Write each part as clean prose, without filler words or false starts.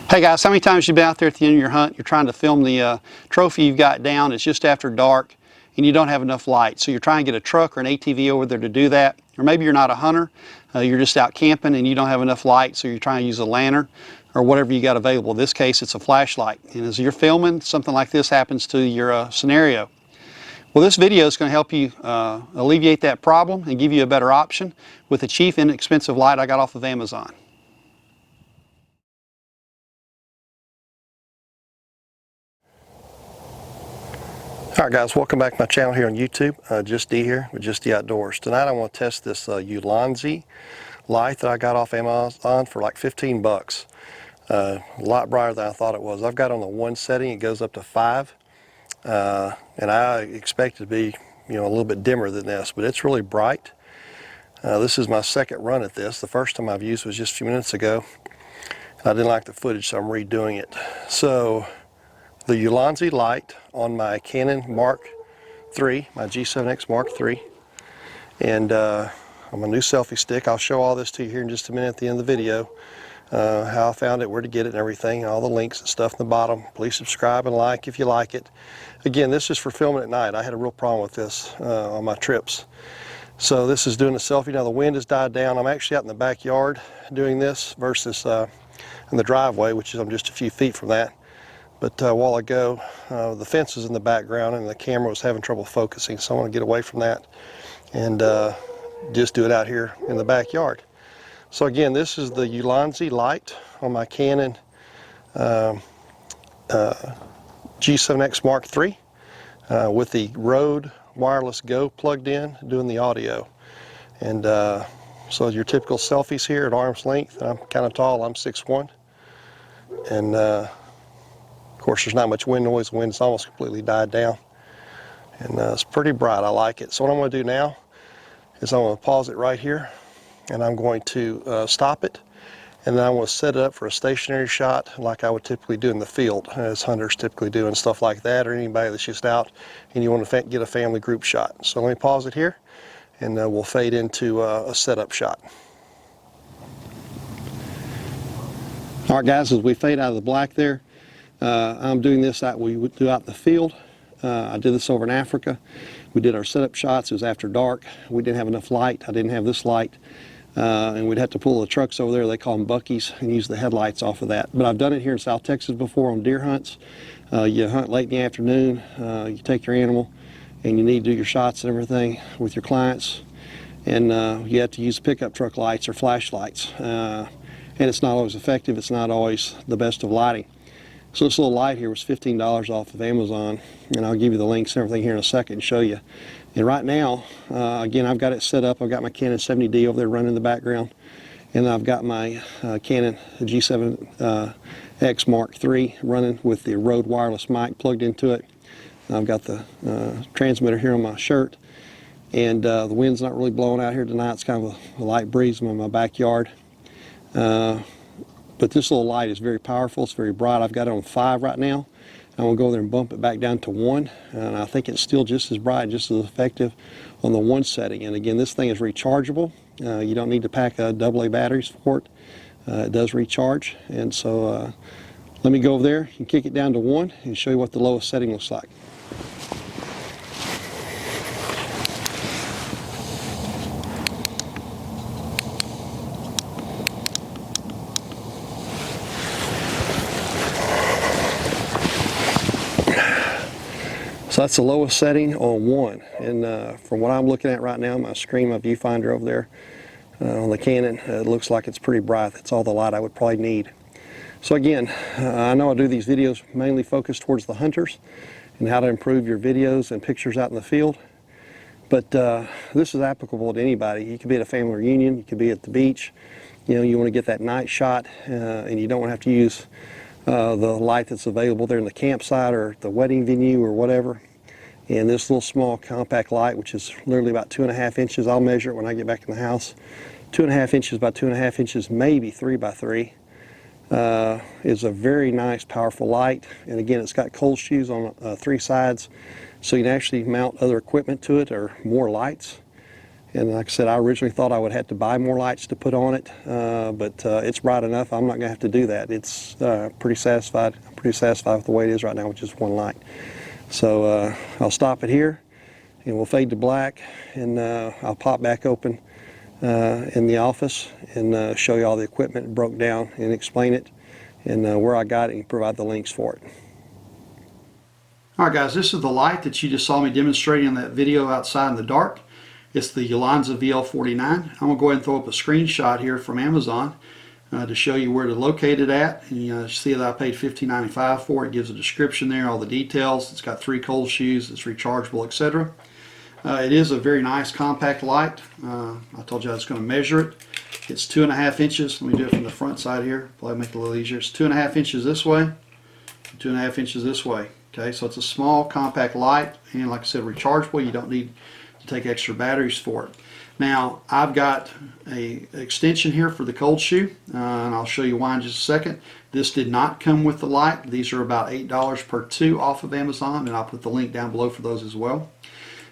Hey guys, how many times you've been out there at the end of your hunt, you're trying to film the trophy you've got down, it's just after dark, and you don't have enough light. So you're trying to get a truck or an ATV over there to do that. Or maybe you're not a hunter, you're just out camping and you don't have enough light, so you're trying to use a lantern or whatever you got available. In this case, it's a flashlight. And as you're filming, something like this happens to your scenario. Well, this video is going to help you alleviate that problem and give you a better option with the cheap, inexpensive light I got off of Amazon. Alright guys, welcome back to my channel here on YouTube. Just D here with Just D Outdoors. Tonight I want to test this Ulanzi light that I got off Amazon for like 15 bucks. A lot brighter than I thought it was. I've got on the 1 setting, it goes up to 5. And I expect it to be, a little bit dimmer than this, but it's really bright. This is my second run at this. The first time I've used was just a few minutes ago. I didn't like the footage, so I'm redoing it. So the Ulanzi light on my Canon Mark III, my G7X Mark III, and on my new selfie stick. I'll show all this to you here in just a minute at the end of the video, how I found it, where to get it and everything, all the links and stuff in the bottom. Please subscribe and like if you like it. Again, this is for filming at night. I had a real problem with this on my trips. So this is doing a selfie. Now the wind has died down. I'm actually out in the backyard doing this versus in the driveway, which is I'm just a few feet from that. But a while ago, the fence was in the background and the camera was having trouble focusing, so I want to get away from that and just do it out here in the backyard. So again, this is the Ulanzi light on my Canon G7X Mark III with the Rode Wireless Go plugged in, doing the audio. And so your typical selfies here at arm's length. I'm kind of tall, I'm 6'1", and of course, there's not much wind noise. The wind's almost completely died down. And it's pretty bright. I like it. So what I'm going to do now is I'm going to pause it right here. And I'm going to stop it. And then I'm going to set it up for a stationary shot like I would typically do in the field, as hunters typically do and stuff like that, or anybody that's just out and you want to get a family group shot. So let me pause it here and we'll fade into a setup shot. All right guys, as we fade out of the black there, I'm doing this that we would do out in the field. I did this over in Africa. We did our setup shots. It was after dark. We didn't have enough light. I didn't have this light. And we'd have to pull the trucks over there, they call them buckies, and use the headlights off of that. But I've done it here in South Texas before on deer hunts. You hunt late in the afternoon, you take your animal, and you need to do your shots and everything with your clients. And you have to use pickup truck lights or flashlights. And it's not always effective. It's not always the best of lighting. So this little light here was $15 off of Amazon, and I'll give you the links and everything here in a second and show you. And right now, again, I've got it set up. I've got my Canon 70D over there running in the background, and I've got my Canon G7X Mark III running with the Rode wireless mic plugged into it. I've got the transmitter here on my shirt, and the wind's not really blowing out here tonight. It's kind of a light breeze in my backyard. But this little light is very powerful. It's very bright. I've got it on 5 right now. I'm going to go there and bump it back down to 1. And I think it's still just as bright, just as effective on the 1 setting. And again, this thing is rechargeable. You don't need to pack AA batteries for it. It does recharge. And so let me go over there and kick it down to 1 and show you what the lowest setting looks like. So that's the lowest setting on 1, and from what I'm looking at right now, my screen, my viewfinder over there on the Canon, it looks like it's pretty bright. That's all the light I would probably need. So again, I know I do these videos mainly focused towards the hunters and how to improve your videos and pictures out in the field, but this is applicable to anybody. You could be at a family reunion, you could be at the beach, you want to get that night shot, and you don't want to have to use the light that's available there in the campsite or the wedding venue or whatever. And this little small compact light, which is literally about 2.5 inches, I'll measure it when I get back in the house, 2.5 inches by 2.5 inches, maybe 3 by 3, is a very nice, powerful light. And again, it's got cold shoes on 3 sides, so you can actually mount other equipment to it or more lights. And like I said, I originally thought I would have to buy more lights to put on it, but it's bright enough. I'm not going to have to do that. It's pretty satisfied. I'm pretty satisfied with the way it is right now with just one light. So I'll stop it here, and we'll fade to black, and I'll pop back open in the office and show you all the equipment broke down and explain it and where I got it and provide the links for it. Alright guys, this is the light that you just saw me demonstrating in that video outside in the dark. It's the Ulanzi VL49. I'm going to go ahead and throw up a screenshot here from Amazon to show you where to locate it at. And you see that I paid $15.95 for it. It gives a description there, all the details. It's got 3 cold shoes, it's rechargeable, etc. It is a very nice compact light. I told you I was going to measure it. It's 2.5 inches. Let me do it from the front side here. Probably make it a little easier. It's 2.5 inches this way, 2.5 inches this way. Okay, so it's a small compact light, and like I said, rechargeable. You don't need to take extra batteries for it. Now I've got a extension here for the cold shoe, and I'll show you why in just a second. This did not come with the light. These are about $8 per 2 off of Amazon, and I'll put the link down below for those as well.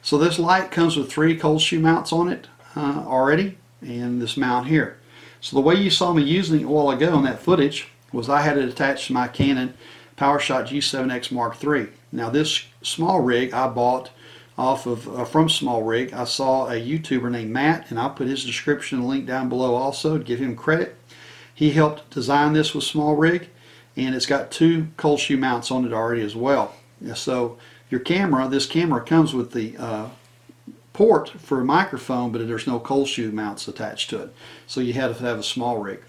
So this light comes with 3 cold shoe mounts on it already, and this mount here. So the way you saw me using it a while ago in that footage was I had it attached to my Canon G7X Mk III. Now this small rig I bought off of from Small Rig. I saw a YouTuber named Matt, and I'll put his description and link down below also to give him credit. He helped design this with Small Rig, and it's got 2 cold shoe mounts on it already as well. So your camera, this camera comes with the port for a microphone, but there's no cold shoe mounts attached to it. So you had to have a Small Rig.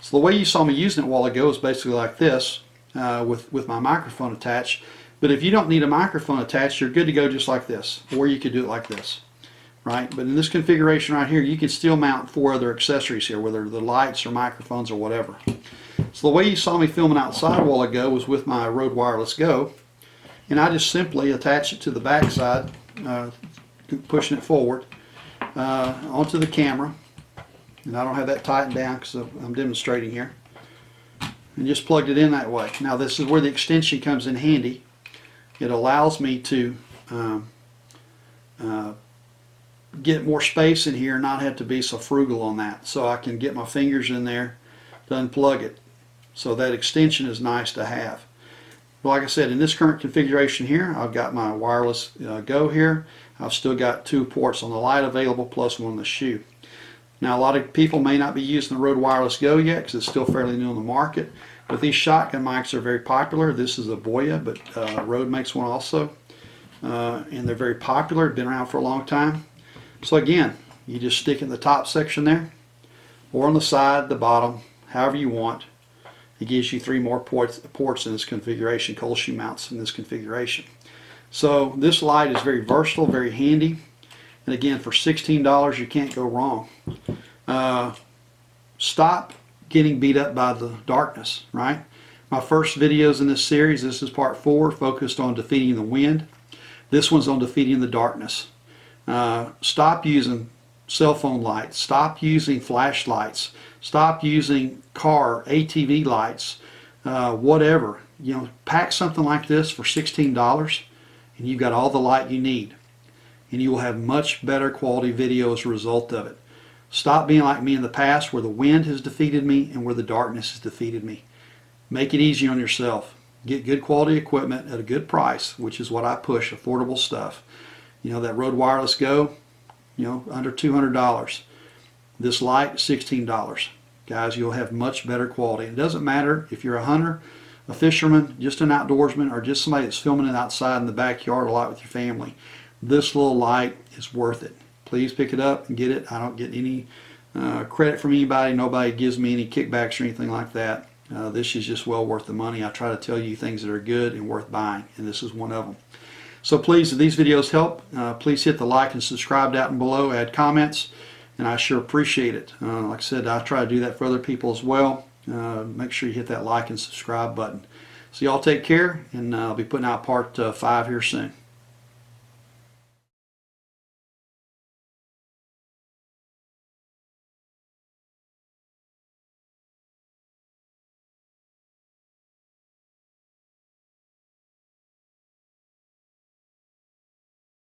So the way you saw me using it a while ago is basically like this. With my microphone attached. But if you don't need a microphone attached, you're good to go just like this, or you could do it like this, right? But in this configuration right here, you can still mount 4 other accessories here, whether the lights or microphones or whatever. So the way you saw me filming outside a while ago was with my Rode Wireless Go, and I just simply attach it to the back side, pushing it forward onto the camera, and I don't have that tightened down because I'm demonstrating here. And just plugged it in that way. Now this is where the extension comes in handy. It allows me to get more space in here and not have to be so frugal on that. So I can get my fingers in there to unplug it. So that extension is nice to have. But like I said, in this current configuration here, I've got my wireless Go here. I've still got 2 ports on the light available plus 1 on the shoe. Now a lot of people may not be using the Rode Wireless Go yet because it's still fairly new on the market, but these shotgun mics are very popular. This is a Boya, but Rode makes one also, and they're very popular, been around for a long time. So again, you just stick it in the top section there, or on the side, the bottom, however you want. It gives you 3 more ports in this configuration, cold shoe mounts in this configuration. So this light is very versatile, very handy. And again, for $16, you can't go wrong. Stop getting beat up by the darkness, right? My first videos in this series, this is part 4, focused on defeating the wind. This one's on defeating the darkness. Stop using cell phone lights. Stop using flashlights. Stop using car, ATV lights, whatever. You know, pack something like this for $16 and you've got all the light you need. And you will have much better quality video as a result of it. Stop being like me in the past where the wind has defeated me and where the darkness has defeated me. Make it easy on yourself. Get good quality equipment at a good price, which is what I push, affordable stuff. You know, that Rode Wireless Go, you know, under $200. This light, $16. Guys, you'll have much better quality. It doesn't matter if you're a hunter, a fisherman, just an outdoorsman, or just somebody that's filming it outside in the backyard a lot with your family. This little light is worth it. Please pick it up and get it. I don't get any credit from anybody. Nobody gives me any kickbacks or anything like that. This is just well worth the money. I try to tell you things that are good and worth buying, and this is one of them. So please, if these videos help, please hit the like and subscribe down below, add comments, and I sure appreciate it. Like I said, I try to do that for other people as well. Make sure you hit that like and subscribe button. So y'all take care, and I'll be putting out part 5 here soon.